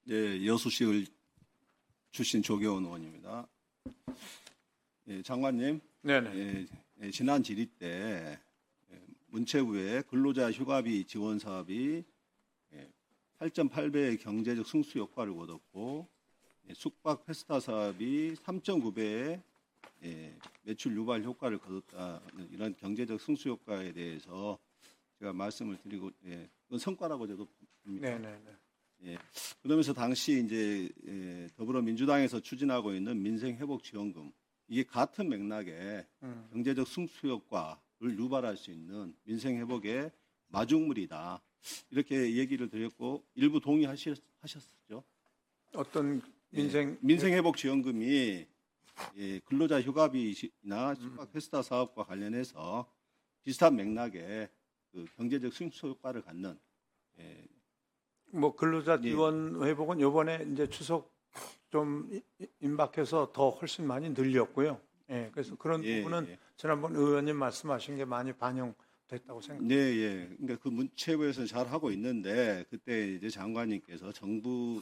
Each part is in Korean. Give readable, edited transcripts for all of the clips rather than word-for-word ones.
네, 여수시을 출신 조계원 의원입니다. 예, 장관님, 네네. 지난 질의 때 문체부의 근로자 휴가비 지원 사업이 8.8배의 경제적 승수 효과를 거뒀고 숙박 페스타 사업이 3.9배의 매출 유발 효과를 거뒀다는 이런 경제적 승수 효과에 대해서 제가 말씀을 드리고 그건 성과라고 저도 봅니다. 네네네. 예, 그러면서 당시 이제 더불어민주당에서 추진하고 있는 민생회복지원금 이게 같은 맥락에 경제적 승수 효과를 유발할 수 있는 민생회복의 마중물이다 이렇게 얘기를 드렸고 일부 동의하셨죠? 어떤 민생회복지원금이 근로자 휴가비나 숙박 페스타 사업과 관련해서 비슷한 맥락에 그 경제적 승수 효과를 갖는 뭐 근로자 지원 회복은 이번에 이제 추석 좀 임박해서 더 훨씬 많이 늘렸고요. 예, 그래서 그런 부분은 지난번 의원님 말씀하신 게 많이 반영됐다고 생각합니다. 네, 예. 그러니까 그 문체부에서 잘 하고 있는데 그때 이제 장관님께서 정부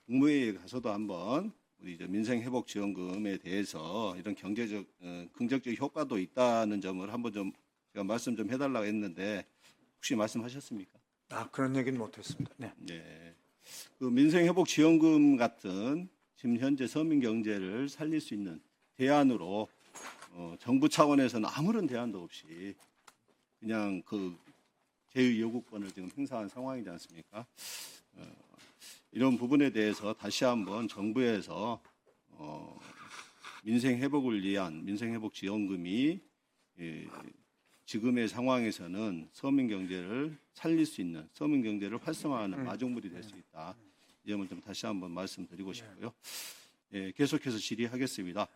국무회의에 가서도 한번 우리 이제 민생회복지원금에 대해서 이런 경제적 긍정적 효과도 있다는 점을 한번 좀 제가 말씀 좀 해달라고 했는데 혹시 말씀하셨습니까? 그런 얘기는 못했습니다. 네. 네. 그 민생회복지원금 같은 지금 현재 서민 경제를 살릴 수 있는 대안으로 정부 차원에서는 아무런 대안도 없이 그냥 그 제의 요구권을 지금 행사한 상황이지 않습니까? 이런 부분에 대해서 다시 한번 정부에서 민생회복을 위한 민생회복지원금이 지금의 상황에서는 서민 경제를 살릴 수 있는 서민 경제를 활성화하는 마중물이 될 수 있다. 이 점을 좀 다시 한번 말씀드리고 싶고요. 예, 계속해서 질의하겠습니다.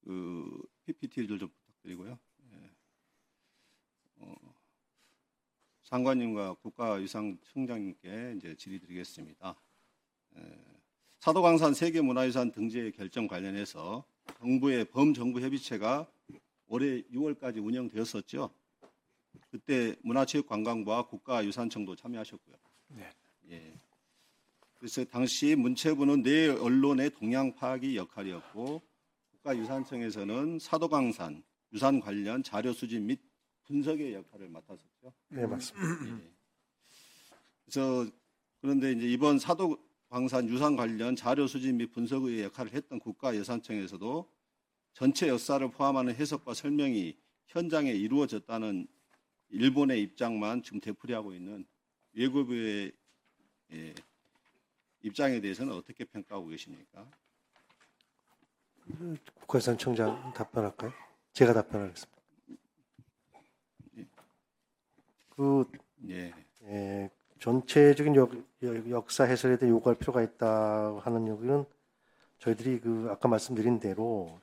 그 PPT를 좀 부탁드리고요. 장관님과 국가유상청장님께 이제 질의드리겠습니다. 사도광산 세계문화유산 등재 결정 관련해서 정부의 범정부 협의체가 올해 6월까지 운영되었었죠. 그때 문화체육관광부와 국가유산청도 참여하셨고요. 네. 예. 그래서 당시 문체부는 내 언론의 동향 파악이 역할이었고 국가유산청에서는 사도광산 유산 관련 자료 수집 및 분석의 역할을 맡았었죠. 네, 맞습니다. 예. 그래서 그런데 이제 이번 사도광산 유산 관련 자료 수집 및 분석의 역할을 했던 국가유산청에서도 전체 역사를 포함하는 해석과 설명이 현장에 이루어졌다는 일본의 입장만 지금 되풀이하고 있는 외교부의 입장에 대해서는 어떻게 평가하고 계십니까? 국가유산청장 답변할까요? 제가 답변하겠습니다. 전체적인 역사 해설에 대해 요구할 필요가 있다 하는 여기는 저희들이 아까 말씀드린 대로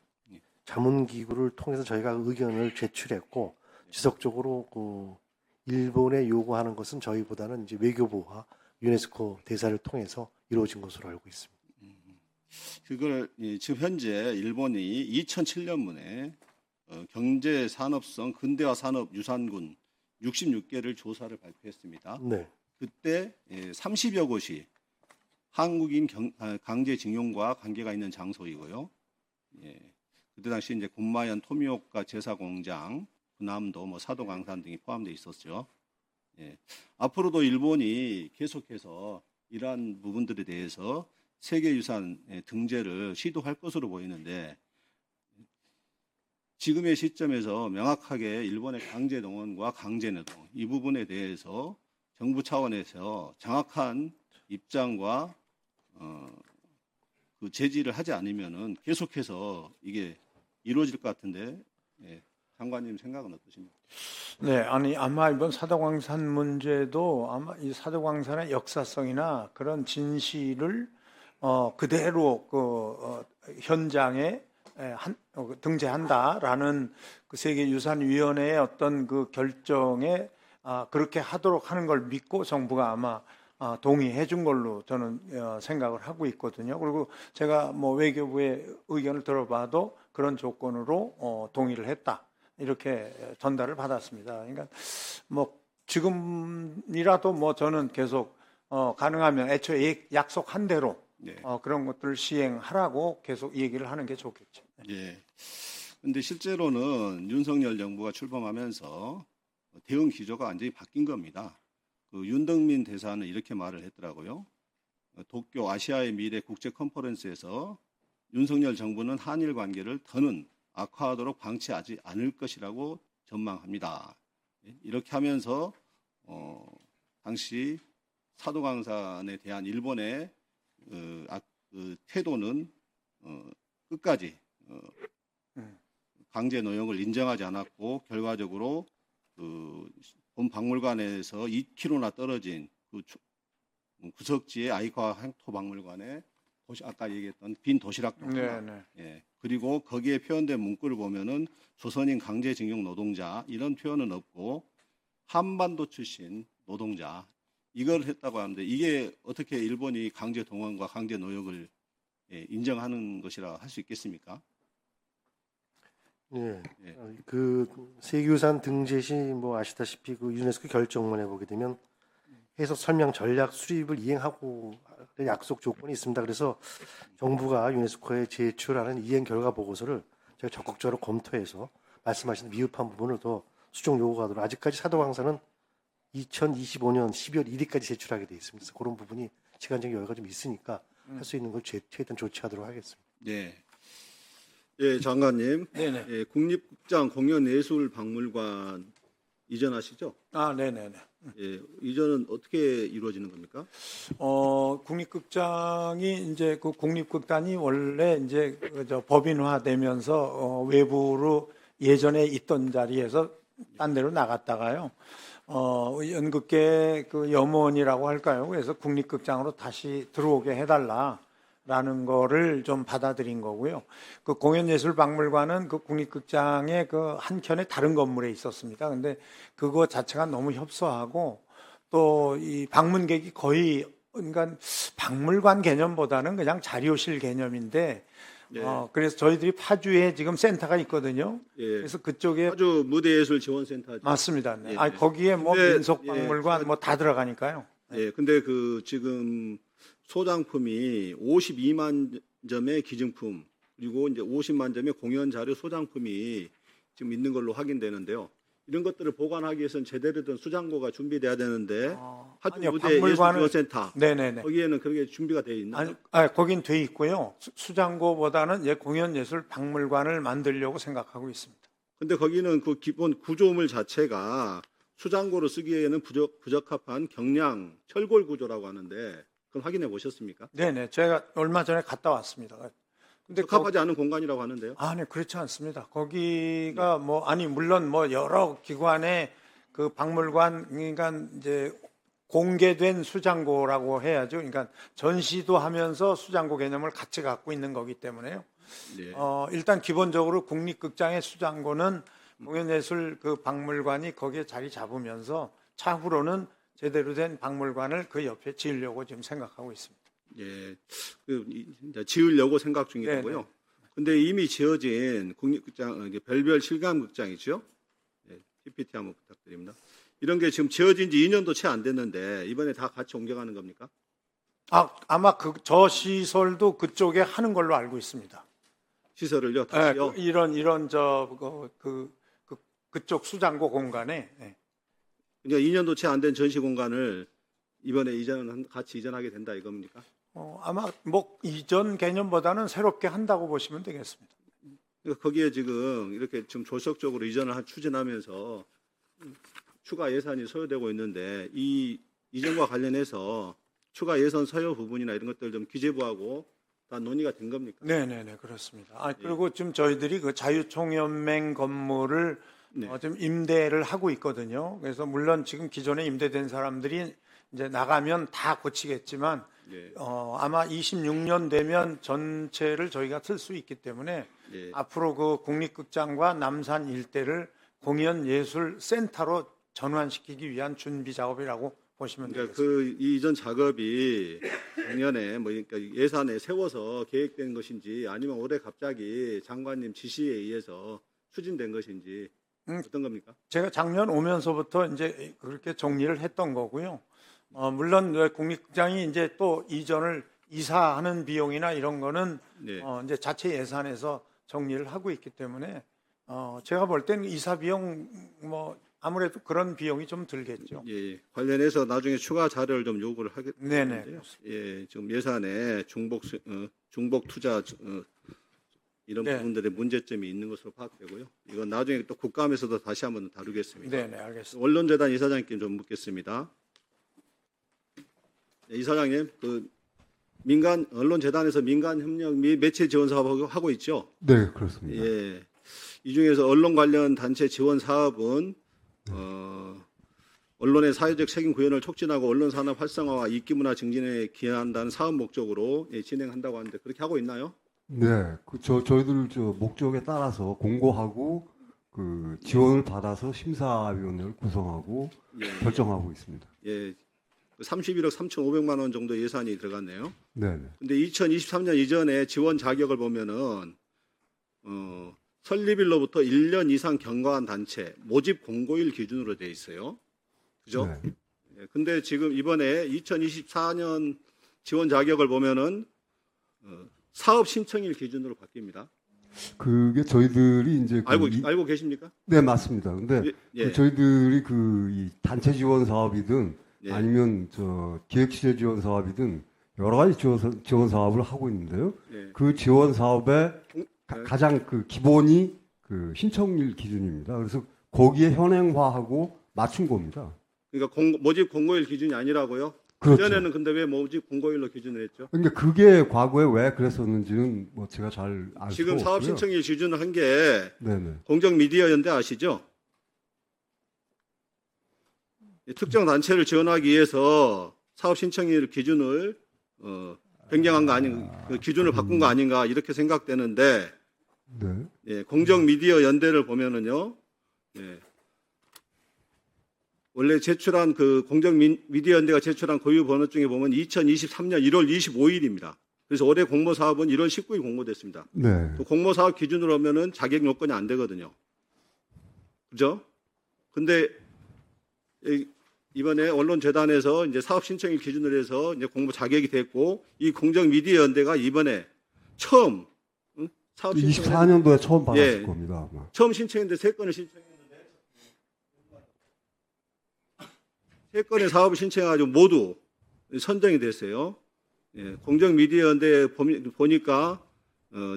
자문기구를 통해서 저희가 의견을 제출했고 지속적으로 일본에 요구하는 것은 저희보다는 이제 외교부와 유네스코 대사를 통해서 이루어진 것으로 알고 있습니다. 그걸 지금 현재 일본이 2007년문에 경제산업성 근대화 산업 유산군 66개를 조사를 발표했습니다. 네. 그때 30여 곳이 한국인 강제징용과 관계가 있는 장소이고요. 그때 당시 이제 군마현 토미오카 제사공장, 군함도 사도광산 등이 포함되어 있었죠. 앞으로도 일본이 계속해서 이러한 부분들에 대해서 세계유산 등재를 시도할 것으로 보이는데 지금의 시점에서 명확하게 일본의 강제동원과 강제노동 이 부분에 대해서 정부 차원에서 정확한 입장과 그 제지를 하지 않으면은 계속해서 이게 이루어질 것 같은데 장관님 생각은 어떠십니까? 네, 아마 이번 사도광산 문제도 아마 이 사도광산의 역사성이나 그런 진실을 그대로 현장에 등재한다라는 그 세계유산위원회의 어떤 그 결정에 그렇게 하도록 하는 걸 믿고 정부가 아마 동의해 준 걸로 저는 생각을 하고 있거든요. 그리고 제가 뭐 외교부의 의견을 들어봐도 그런 조건으로 동의를 했다. 이렇게 전달을 받았습니다. 그러니까 뭐 지금이라도 뭐 저는 계속 가능하면 애초에 약속한 대로 네. 그런 것들을 시행하라고 계속 얘기를 하는 게 좋겠죠. 예. 근데 실제로는 윤석열 정부가 출범하면서 대응 기조가 완전히 바뀐 겁니다. 그 윤덕민 대사는 이렇게 말을 했더라고요. 도쿄 아시아의 미래 국제 컨퍼런스에서 윤석열 정부는 한일 관계를 더는 악화하도록 방치하지 않을 것이라고 전망합니다. 이렇게 하면서 당시 사도강산에 대한 일본의 태도는 끝까지 강제 노역을 인정하지 않았고 결과적으로 본 박물관에서 2km나 떨어진 그 구석지의 아이카 향토 박물관에 아까 얘기했던 빈 도시락도 하나, 네. 예, 그리고 거기에 표현된 문구를 보면은 조선인 강제징용 노동자 이런 표현은 없고 한반도 출신 노동자 이걸 했다고 하는데 이게 어떻게 일본이 강제 동원과 강제 노역을 인정하는 것이라 할 수 있겠습니까? 예. 예. 그 세계유산 등재 시 뭐 아시다시피 그 유네스코 결정문에 보게 되면 해석 설명 전략 수립을 이행하고 약속 조건이 있습니다. 그래서 정부가 유네스코에 제출하는 이행 결과 보고서를 제가 적극적으로 검토해서 말씀하신 미흡한 부분을 더 수정 요구하도록 아직까지 사도강사는 2025년 12월 1일까지 제출하게 돼 있습니다. 그래서 그런 부분이 시간적인 여유가 좀 있으니까 할 수 있는 걸 최대한 조치하도록 하겠습니다. 네. 예, 장관님. 네네. 예, 국립국장 공연예술박물관 이전하시죠? 네네네. 예, 이전은 어떻게 이루어지는 겁니까? 국립극장이 이제 그 국립극단이 원래 이제 법인화되면서 외부로 예전에 있던 자리에서 딴 데로 나갔다가요. 연극계 그 염원이라고 할까요? 그래서 국립극장으로 다시 들어오게 해달라라는 거를 좀 받아들인 거고요. 그 공연예술박물관은 그 국립극장의 그 한켠에 다른 건물에 있었습니다. 근데 그거 자체가 너무 협소하고 또 이 방문객이 거의 그러니까 박물관 개념보다는 그냥 자료실 개념인데 네. 그래서 저희들이 파주에 지금 센터가 있거든요. 예. 그래서 그쪽에 아주 무대예술 지원센터. 맞습니다. 네. 예. 거기에 뭐 근데, 민속박물관 예, 뭐 다 들어가니까요. 예, 근데 그 지금 소장품이 52만 점의 기증품 그리고 이제 50만 점의 공연 자료 소장품이 지금 있는 걸로 확인되는데요. 이런 것들을 보관하기 위해서는 제대로 된 수장고가 준비돼야 되는데 하도 아니요, 무대 박물관을- 예술지원센터 네네네. 거기에는 그게 준비가 되어 있나요? 거긴 돼 있고요. 수장고보다는 공연예술박물관을 만들려고 생각하고 있습니다. 근데 거기는 그 기본 구조물 자체가 수장고로 쓰기에는 부적합한 경량 철골 구조라고 하는데 그건 확인해 보셨습니까? 네네. 제가 얼마 전에 갔다 왔습니다. 근데 적합하지 않은 공간이라고 하는데요. 네, 그렇지 않습니다. 거기가 물론 여러 기관의 그 박물관, 그러니까 이제 공개된 수장고라고 해야죠. 그러니까 전시도 하면서 수장고 개념을 같이 갖고 있는 거기 때문에요. 네. 일단 기본적으로 국립극장의 수장고는 공연예술 그 박물관이 거기에 자리 잡으면서 차후로는 제대로 된 박물관을 그 옆에 지으려고 지금 생각하고 있습니다. 예, 이제 지으려고 생각 중이고요. 네네. 근데 이미 지어진 국립극장, 별별 실감극장이죠. 예, PPT 한번 부탁드립니다. 이런 게 지금 지어진 지 2년도 채 안 됐는데 이번에 다 같이 옮겨가는 겁니까? 아마 저 시설도 그쪽에 하는 걸로 알고 있습니다. 시설을요, 네, 다시요? 이런 그쪽 수장고 공간에. 네. 그러니까 2년도 채 안 된 전시 공간을 이번에 같이 이전하게 된다 이겁니까? 아마 이전 개념보다는 새롭게 한다고 보시면 되겠습니다. 그러니까 거기에 지금 이렇게 지금 조속적으로 이전을 추진하면서 추가 예산이 소요되고 있는데 이 이전과 관련해서 추가 예산 소요 부분이나 이런 것들 좀 기재부하고 다 논의가 된 겁니까? 네네네 그렇습니다. 그리고 지금 저희들이 그 자유총연맹 건물을 네. 좀 임대를 하고 있거든요. 그래서 물론 지금 기존에 임대된 사람들이 이제 나가면 다 고치겠지만 네. 아마 26년 되면 전체를 저희가 쓸 수 있기 때문에 네. 앞으로 그 국립극장과 남산 일대를 공연예술센터로 전환시키기 위한 준비 작업이라고 보시면 그러니까 되겠습니다. 그 이전 작업이 작년에 그러니까 예산에 세워서 계획된 것인지 아니면 올해 갑자기 장관님 지시에 의해서 추진된 것인지 어떤 겁니까? 제가 작년 오면서부터 이제 그렇게 정리를 했던 거고요. 물론 왜 국립극장이 이제 또 이전을 이사하는 비용이나 이런 거는 네. 이제 자체 예산에서 정리를 하고 있기 때문에 제가 볼 때는 이사 비용 뭐 아무래도 그런 비용이 좀 들겠죠. 예, 관련해서 나중에 추가 자료를 좀 요구를 네네. 하겠는데요. 예, 지금 예산에 중복 투자 이런 네. 부분들의 문제점이 있는 것으로 파악되고요. 이건 나중에 또 국감에서도 다시 한번 다루겠습니다. 네네, 알겠습니다. 언론재단 이사장님께 좀 묻겠습니다. 네, 이사장님, 민간 언론재단에서 민간 협력 및 매체 지원 사업을 하고 있죠. 네, 그렇습니다. 예, 이 중에서 언론 관련 단체 지원 사업은 언론의 사회적 책임 구현을 촉진하고 언론 산업 활성화와 인기문화 증진에 기여한다는 사업 목적으로 진행한다고 하는데 그렇게 하고 있나요? 네, 저희들 목적에 따라서 공고하고 그 지원을 받아서 심사위원회를 구성하고 예. 결정하고 있습니다. 예, 31억 3,500만 원 정도 예산이 들어갔네요. 네, 네. 근데 2023년 이전에 지원 자격을 보면은 설립일로부터 1년 이상 경과한 단체 모집 공고일 기준으로 돼 있어요. 그죠? 네. 예, 근데 지금 이번에 2024년 지원 자격을 보면은 사업 신청일 기준으로 바뀝니다. 그게 저희들이 이제 알고 계십니까? 네, 맞습니다. 근데 예. 저희들이 이 단체 지원 사업이든 예. 아니면 기획 취재 지원 사업이든 여러 가지 지원 사업을 하고 있는데요. 예. 그 지원 사업의 네. 가장 기본이 신청일 기준입니다. 그래서 거기에 현행화하고 맞춘 겁니다. 그러니까 모집 공고일 기준이 아니라고요? 그렇죠. 그전에는 근데 왜 모집 공고일로 기준을 했죠? 그러니까 그게 과거에 왜 그랬었는지는 뭐 제가 잘 알 수가 지금 사업 없고요. 신청일 기준을 한 게 네네. 공정미디어연대 아시죠? 특정 단체를 지원하기 위해서 사업 신청일 기준을 변경한 거 그 기준을 바꾼 거 아닌가 이렇게 생각되는데 네. 예, 공정미디어연대를 보면은요. 예, 원래 제출한 공정미디어연대가 제출한 고유 번호 중에 보면 2023년 1월 25일입니다. 그래서 올해 공모사업은 1월 19일 공모됐습니다. 네. 또 공모사업 기준으로 하면은 자격 요건이 안 되거든요. 그죠? 근데 이번에 언론재단에서 이제 사업 신청일 기준으로 해서 이제 공모 자격이 됐고 이 공정미디어연대가 이번에 처음 사업 신청 24년도에 처음 받았을 예. 겁니다. 아마. 처음 신청했는데 3건을 신청했는데 3건의 사업을 신청해가지고 모두 선정이 됐어요. 예, 공정미디어연대 보니까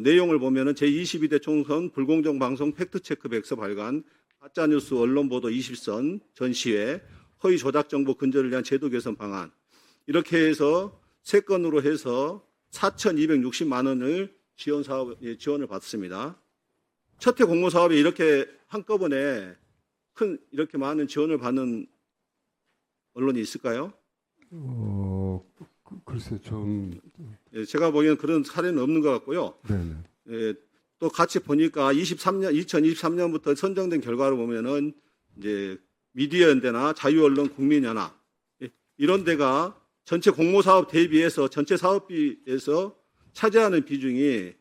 내용을 보면은 제22대 총선 불공정 방송 팩트체크 백서 발간, 가짜뉴스 언론보도 20선 전시회, 허위 조작 정보 근절을 위한 제도 개선 방안 이렇게 해서 3건으로 해서 4,260만 원을 지원을 받습니다. 첫 해 공모 사업에 이렇게 한꺼번에 이렇게 많은 지원을 받는 언론이 있을까요? 글쎄 좀 예, 제가 보기에는 그런 사례는 없는 것 같고요. 네네. 예, 또 같이 보니까 2023년부터 선정된 결과를 보면은 이제 미디어연대나 자유언론 국민연합 이런 데가 전체 공모사업 대비해서 전체 사업비에서 차지하는 비중이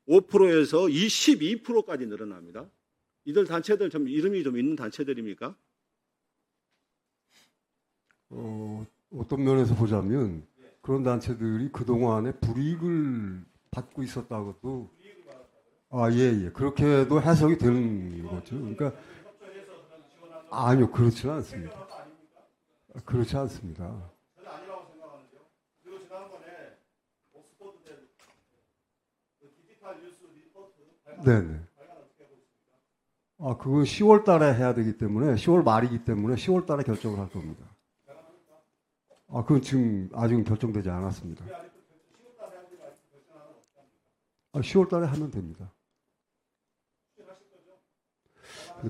5%에서 22%까지 늘어납니다. 이들 단체들 좀 이름이 좀 있는 단체들입니까? 어떤 면에서 보자면 그런 단체들이 그동안에 불이익을 받고 있었다고도 예. 그렇게도 해석이 되는 거죠. 그러니까 아니요, 그렇지는 않습니다. 그렇지 않습니다. 그리고 지난번에 옥스퍼드대 디지털 뉴스 리포트 네네. 그건 10월 달에 해야 되기 때문에 10월 말이기 때문에 10월 달에 결정을 할 겁니다. 그건 지금 아직은 결정되지 않았습니다. 10월 달에 하면 됩니다.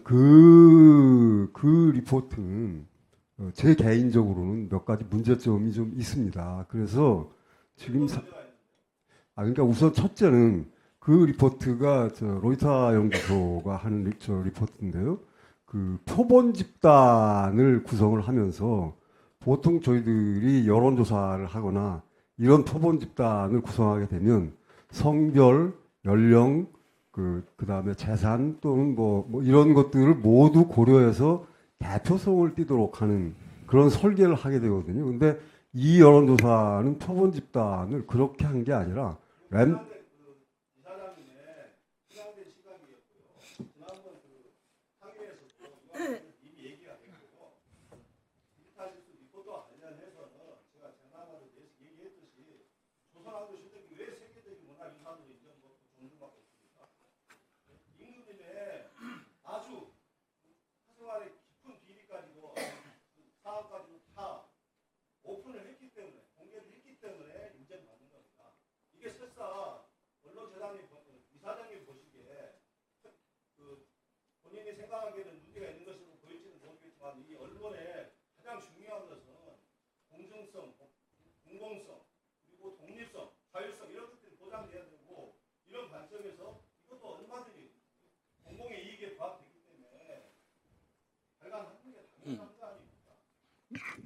그 리포트는 제 개인적으로는 몇 가지 문제점이 좀 있습니다. 그래서 지금 그러니까 우선 첫째는 그 리포트가 로이터 연구소가 하는 리포트인데요. 그 표본 집단을 구성을 하면서 보통 저희들이 여론조사를 하거나 이런 표본 집단을 구성하게 되면 성별, 연령, 그다음에 재산 또는 뭐 이런 것들을 모두 고려해서 대표성을 띠도록 하는 그런 설계를 하게 되거든요. 근데 이 여론조사는 표본 집단을 그렇게 한 게 아니라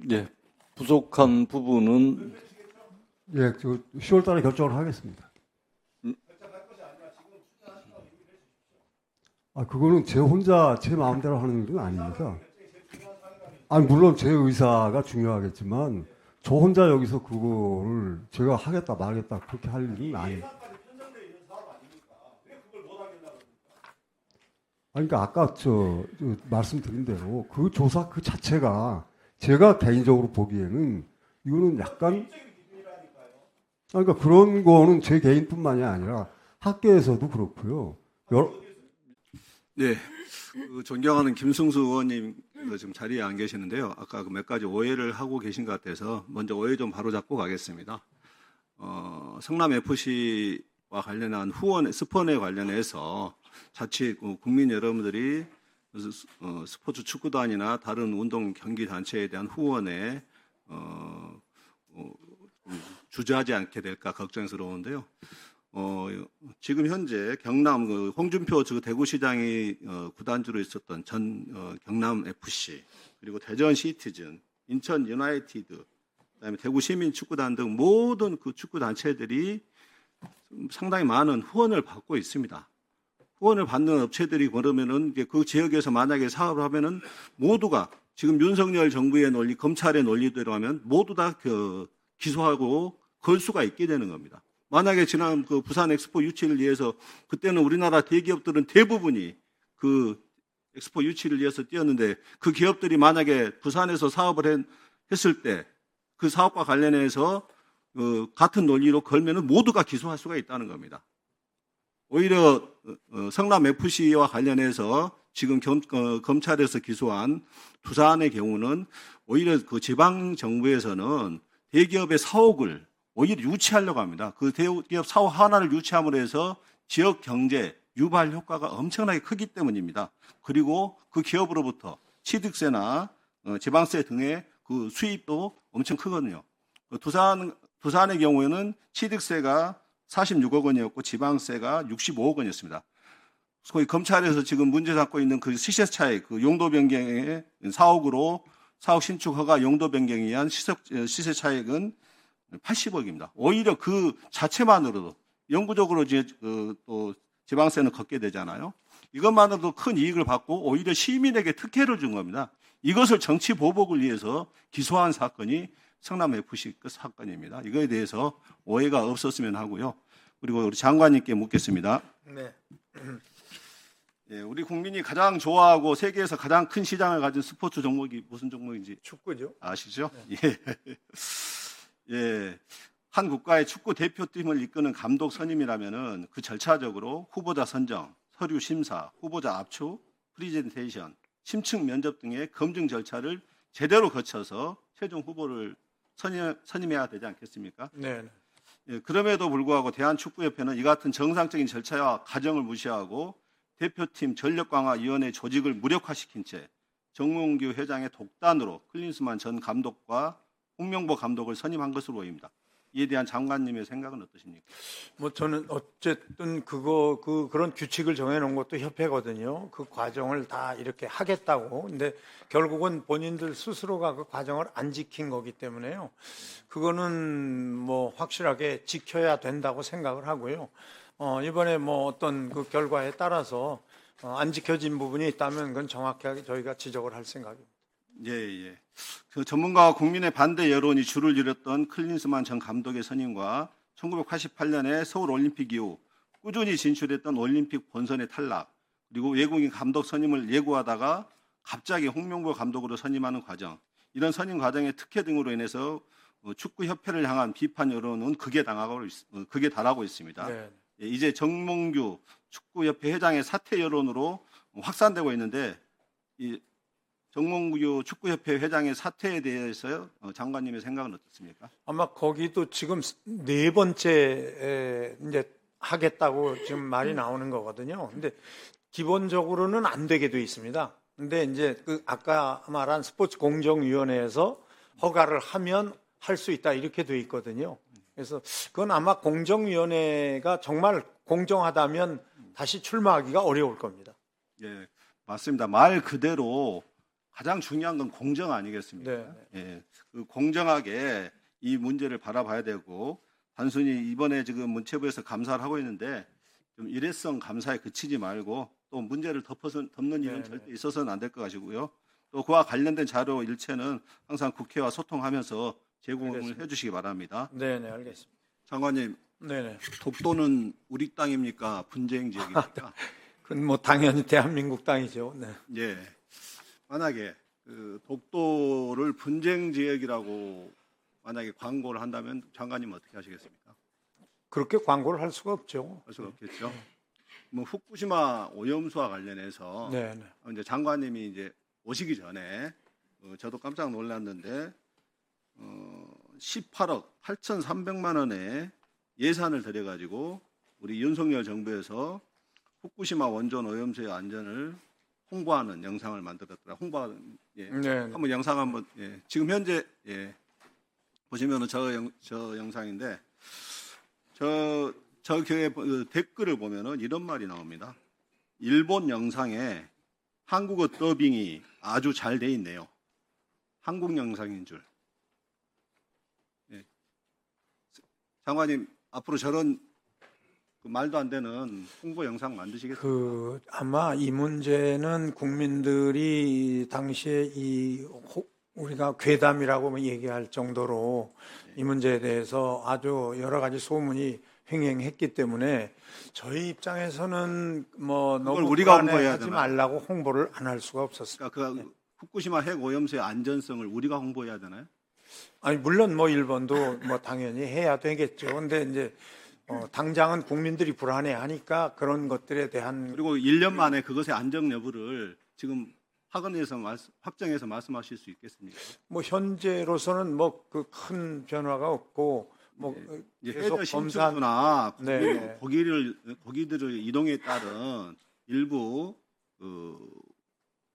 예, 부족한 부분은 예, 10월 달에 결정을 하겠습니다. 그거는 제 혼자 제 마음대로 하는 일은 아닙니다. 물론 제 의사가 중요하겠지만 저 혼자 여기서 그거를 제가 하겠다 말겠다 그렇게 할 일은 아니에요. 그러니까 아까 저 말씀드린 대로 그 조사 그 자체가 제가 개인적으로 보기에는 이거는 약간 그러니까 그런 거는 제 개인뿐만이 아니라 학계에서도 그렇고요. 네, 존경하는 김승수 의원님 지금 자리에 안 계시는데요. 아까 그 몇 가지 오해를 하고 계신 것 같아서 먼저 오해 좀 바로잡고 가겠습니다. 성남 FC와 관련한 후원 스폰에 관련해서 자칫 국민 여러분들이 스포츠 축구단이나 다른 운동 경기 단체에 대한 후원에 주저하지 않게 될까 걱정스러운데요. 지금 현재 경남 홍준표 대구시장이 구단주로 있었던 경남 FC 그리고 대전 시티즌, 인천 유나이티드, 그다음에 대구 시민 축구단 등 모든 그 축구 단체들이 상당히 많은 후원을 받고 있습니다. 후원을 받는 업체들이 그러면은 그 지역에서 만약에 사업을 하면은 모두가 지금 윤석열 정부의 논리, 검찰의 논리대로 하면 모두 다 기소하고 걸 수가 있게 되는 겁니다. 만약에 지난 그 부산 엑스포 유치를 위해서 그때는 우리나라 대기업들은 대부분이 그 엑스포 유치를 위해서 뛰었는데 그 기업들이 만약에 부산에서 사업을 했을 때 그 사업과 관련해서 같은 논리로 걸면은 모두가 기소할 수가 있다는 겁니다. 오히려 성남 FC와 관련해서 지금 검찰에서 기소한 두산의 경우는 오히려 그 지방 정부에서는 대기업의 사옥을 오히려 유치하려고 합니다. 그 대기업 사옥 하나를 유치함으로 해서 지역 경제 유발 효과가 엄청나게 크기 때문입니다. 그리고 그 기업으로부터 취득세나 지방세 등의 그 수입도 엄청 크거든요. 두산의 경우에는 취득세가 46억 원이었고 지방세가 65억 원이었습니다. 거의 검찰에서 지금 문제 삼고 있는 그 시세 차익, 그 용도 변경의 사옥으로 사옥 신축 허가 용도 변경에 의한 시세 차익은 80억입니다. 오히려 그 자체만으로도 영구적으로 또 지방세는 걷게 되잖아요. 이것만으로도 큰 이익을 받고 오히려 시민에게 특혜를 준 겁니다. 이것을 정치 보복을 위해서 기소한 사건이 성남 FC 그 사건입니다. 이거에 대해서 오해가 없었으면 하고요. 그리고 우리 장관님께 묻겠습니다. 네. 예, 우리 국민이 가장 좋아하고 세계에서 가장 큰 시장을 가진 스포츠 종목이 무슨 종목인지 축구죠. 아시죠? 예. 예. 한 국가의 축구 대표팀을 이끄는 감독 선임이라면은 그 절차적으로 후보자 선정, 서류 심사, 후보자 압축, 프리젠테이션, 심층 면접 등의 검증 절차를 제대로 거쳐서 최종 후보를 선임해야 되지 않겠습니까? 네. 예, 그럼에도 불구하고 대한축구협회는 이 같은 정상적인 절차와 과정을 무시하고 대표팀 전력강화위원회 조직을 무력화시킨 채 정몽규 회장의 독단으로 클린스만 전 감독과 홍명보 감독을 선임한 것으로 보입니다. 이에 대한 장관님의 생각은 어떠십니까? 저는 어쨌든 그런 규칙을 정해놓은 것도 협회거든요. 그 과정을 다 이렇게 하겠다고. 근데 결국은 본인들 스스로가 그 과정을 안 지킨 거기 때문에요. 그거는 확실하게 지켜야 된다고 생각을 하고요. 이번에 어떤 그 결과에 따라서 안 지켜진 부분이 있다면 그건 정확하게 저희가 지적을 할 생각입니다. 예. 그 전문가와 국민의 반대 여론이 줄을 이뤘던 클린스만 전 감독의 선임과 1988년에 서울 올림픽 이후 꾸준히 진출했던 올림픽 본선의 탈락, 그리고 외국인 감독 선임을 예고하다가 갑자기 홍명보 감독으로 선임하는 과정, 이런 선임 과정의 특혜 등으로 인해서 축구협회를 향한 비판 여론은 극에 달하고 있습니다. 네. 예, 이제 정몽규 축구협회 회장의 사퇴 여론으로 확산되고 있는데, 이 정몽규 축구협회 회장의 사퇴에 대해서 장관님의 생각은 어떻습니까? 아마 거기도 지금 네 번째 이제 하겠다고 지금 말이 나오는 거거든요. 근데 기본적으로는 안 되게 돼 있습니다. 근데 이제 그 아까 말한 스포츠 공정위원회에서 허가를 하면 할 수 있다 이렇게 돼 있거든요. 그래서 그건 아마 공정위원회가 정말 공정하다면 다시 출마하기가 어려울 겁니다. 예, 맞습니다. 말 그대로 가장 중요한 건 공정 아니겠습니까? 네. 예, 그 공정하게 이 문제를 바라봐야 되고, 단순히 이번에 지금 문체부에서 감사를 하고 있는데 좀 일회성 감사에 그치지 말고 또 문제를 덮는 일은 네, 절대 있어서는 안 될 것 같고요. 또 그와 관련된 자료 일체는 항상 국회와 소통하면서 제공을 알겠습니다. 해주시기 바랍니다. 네, 네, 알겠습니다. 장관님, 네, 네. 독도는 우리 땅입니까? 분쟁 지역입니까? 그건 뭐 당연히 대한민국 땅이죠. 네. 예. 만약에 그 독도를 분쟁 지역이라고 만약에 광고를 한다면 장관님 어떻게 하시겠습니까? 그렇게 광고를 할 수가 없죠. 할 수가 없겠죠. 뭐 후쿠시마 오염수와 관련해서 네, 네. 이제 장관님이 이제 오시기 전에 저도 깜짝 놀랐는데 18억 8,300만 원의 예산을 들여가지고 우리 윤석열 정부에서 후쿠시마 원전 오염수의 안전을 홍보하는 영상을 만들었더라. 홍보하는 예. 네, 네. 한번 영상 한번 예. 지금 현재 예. 보시면은 저 영상인데 저 교회 댓글을 보면은 이런 말이 나옵니다. 일본 영상에 한국어 더빙이 아주 잘 돼 있네요. 한국 영상인 줄. 예. 장관님 앞으로 저런 그 말도 안 되는 홍보 영상 만드시겠습니까? 그 아마 이 문제는 국민들이 당시에 우리가 괴담이라고 얘기할 정도로 이 문제에 대해서 아주 여러 가지 소문이 횡행했기 때문에 저희 입장에서는 뭐 너무 우리가 홍보해야 하지 되나? 말라고 홍보를 안 할 수가 없었습니다. 그러니까 그 후쿠시마 핵 오염수의 안전성을 우리가 홍보해야 되나요? 아니 물론 뭐 일본도 뭐 당연히 해야 되겠죠. 근데 이제 당장은 국민들이 불안해하니까 그런 것들에 대한 그리고 1년 만에 그것의 안정 여부를 지금 학원에서 확정해서 말씀하실 수 있겠습니까? 뭐 현재로서는 뭐 그 큰 변화가 없고 뭐 이제 계속 해저 검사 신축수나 네. 거기들의 이동에 따른 일부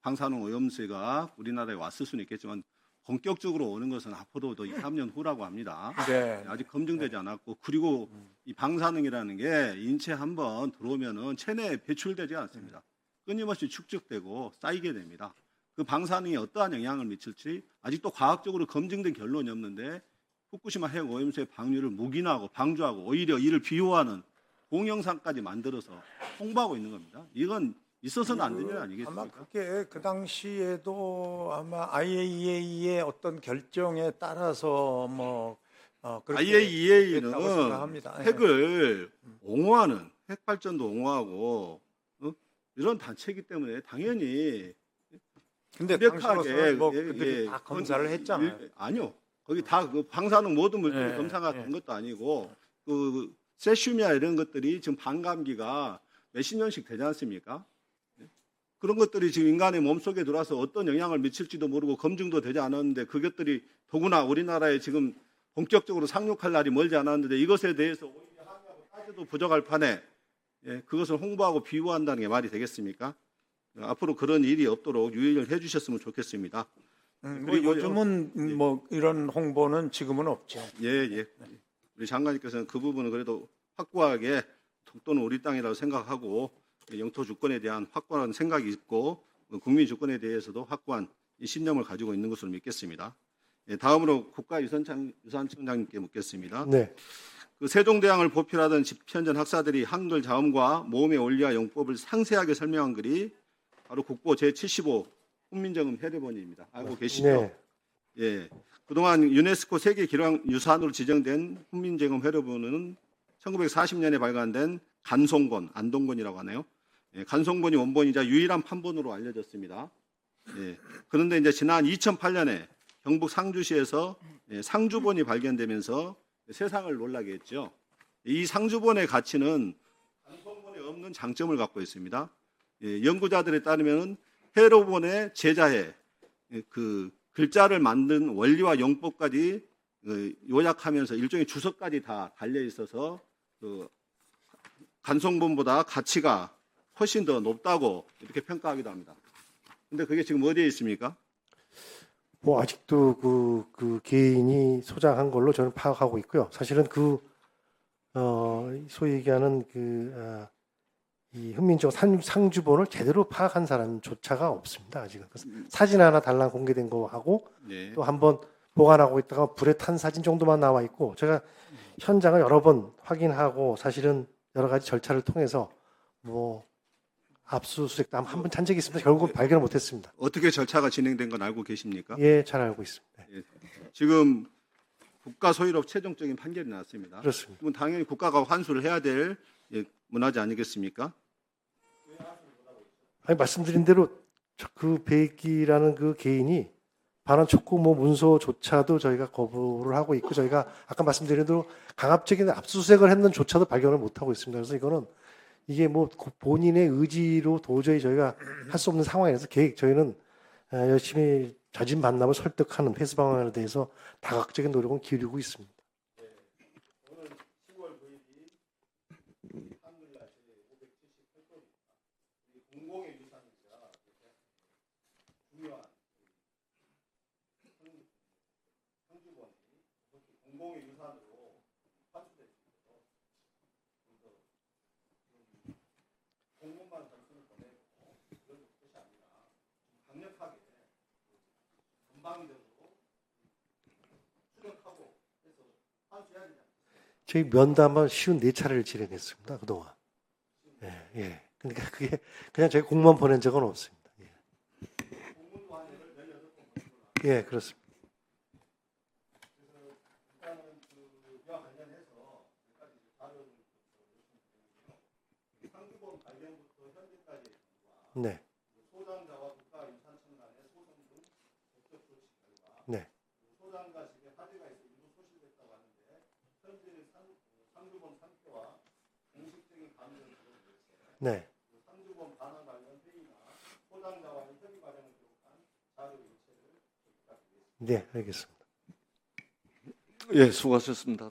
방사능 오염수가 우리나라에 왔을 수는 있겠지만 본격적으로 오는 것은 앞으로도 2, 3년 후라고 합니다. 네. 아직 검증되지 않았고, 그리고 이 방사능이라는 게 인체에 한번 들어오면은 체내에 배출되지 않습니다. 끊임없이 축적되고 쌓이게 됩니다. 그 방사능이 어떠한 영향을 미칠지 아직도 과학적으로 검증된 결론이 없는데 후쿠시마 핵 오염수의 방류를 묵인하고 방조하고 오히려 이를 비호하는 동영상까지 만들어서 홍보하고 있는 겁니다. 이건 있어서는 안 되는 일 아마 아니겠습니까? 그게 그 당시에도 아마 IAEA의 어떤 결정에 따라서 뭐 그렇게 IAEA는 됐다고 생각합니다. 예. 핵을 옹호하는 핵 발전도 옹호하고 이런 단체이기 때문에 당연히 근데 당시로서는 뭐 그들이 다 검사를 했잖아요. 아니요. 거기 다 그 방사능 모든 물질 예, 검사가 예. 된 것도 아니고 그 세슘이나 이런 것들이 지금 반감기가 몇십 년씩 되지 않습니까? 그런 것들이 지금 인간의 몸속에 들어와서 어떤 영향을 미칠지도 모르고 검증도 되지 않았는데 그것들이 더구나 우리나라에 지금 본격적으로 상륙할 날이 멀지 않았는데 이것에 대해서 오히려 항의하고 따져도 부족할 판에 그것을 홍보하고 비호한다는 게 말이 되겠습니까? 앞으로 그런 일이 없도록 유의를 해주셨으면 좋겠습니다. 뭐 그리고 요즘은 뭐 이런 홍보는 지금은 없죠. 예. 우리 장관님께서는 그 부분은 그래도 확고하게 독도는 우리 땅이라고 생각하고 영토 주권에 대한 확고한 생각이 있고 국민 주권에 대해서도 확고한 이 신념을 가지고 있는 것으로 믿겠습니다. 다음으로 국가유산청장님께 묻겠습니다. 네. 그 세종대왕을 보필하던 집현전 학사들이 한글 자음과 모음의 원리와 용법을 상세하게 설명한 글이 바로 국보 제75 훈민정음 해례본입니다. 알고 계시죠? 네. 예. 그동안 유네스코 세계 기록유산으로 지정된 훈민정음 회로부는 1940년에 발간된 간송본, 안동본이라고 하네요. 예, 간송본이 원본이자 유일한 판본으로 알려졌습니다. 예. 그런데 이제 지난 2008년에 경북 상주시에서 상주본이 발견되면서 세상을 놀라게 했죠. 이 상주본의 가치는 간송본에 없는 장점을 갖고 있습니다. 예, 연구자들에 따르면 회로본의 제자해 그 글자를 만든 원리와 용법까지 요약하면서 일종의 주석까지 다 달려 있어서 그 간송본보다 가치가 훨씬 더 높다고 이렇게 평가하기도 합니다. 근데 그게 지금 어디에 있습니까? 뭐 아직도 그 개인이 소장한 걸로 저는 파악하고 있고요. 사실은 소위 얘기하는 이 훈민정음 상주본을 제대로 파악한 사람조차가 없습니다. 아직은 사진 하나 달랑 공개된 거 하고 네. 또 한번 보관하고 있다가 불에 탄 사진 정도만 나와 있고 제가 현장을 여러 번 확인하고 사실은 여러 가지 절차를 통해서 뭐 압수수색도 한 번 찬 적이 있습니다. 결국은 발견을 못했습니다. 어떻게 절차가 진행된 건 알고 계십니까? 예, 잘 알고 있습니다. 지금 국가 소유로 최종적인 판결이 났습니다. 그렇습니다. 그럼 당연히 국가가 환수를 해야 될 문화재 아니겠습니까? 아니 말씀드린 대로 그 백이라는 그 개인이 반환 촉구 문서조차도 저희가 거부를 하고 있고 저희가 아까 말씀드린 대로 강압적인 압수수색을 했는조차도 발견을 못 하고 있습니다. 그래서 이거는 이게 뭐 본인의 의지로 도저히 저희가 할 수 없는 상황에서 저희는 열심히 자진 반납을 설득하는 회수 방안에 대해서 다각적인 노력을 기울이고 있습니다. 공공의 유산으로 환수됐습니다. 공무만 단순을 보내고 그런 것이 아니라 강력하게 전방위적으로 추격하고 해서 환수해야 되지 않습니까? 저희 면담을 쉬운 4차례를 진행했습니다. 그동안. 예, 예. 그러니까 그게 그냥 저희 공무원 보낸 적은 없습니다. 예, 예 그렇습니다. 네. 소장자와 국가유산청단의 소송 등 법적 조치 결과 네. 소장자 집에 화재가 있어 일부 소실됐다고 하는데 현재 상주본 상태와 공식적인 감정을 들어보겠어요. 네. 상주본 반환 관련 회의나 소장자와의 협의 과정을 기록한 자료 일체를 부탁드리겠습니다. 네, 알겠습니다. 예, 수고하셨습니다.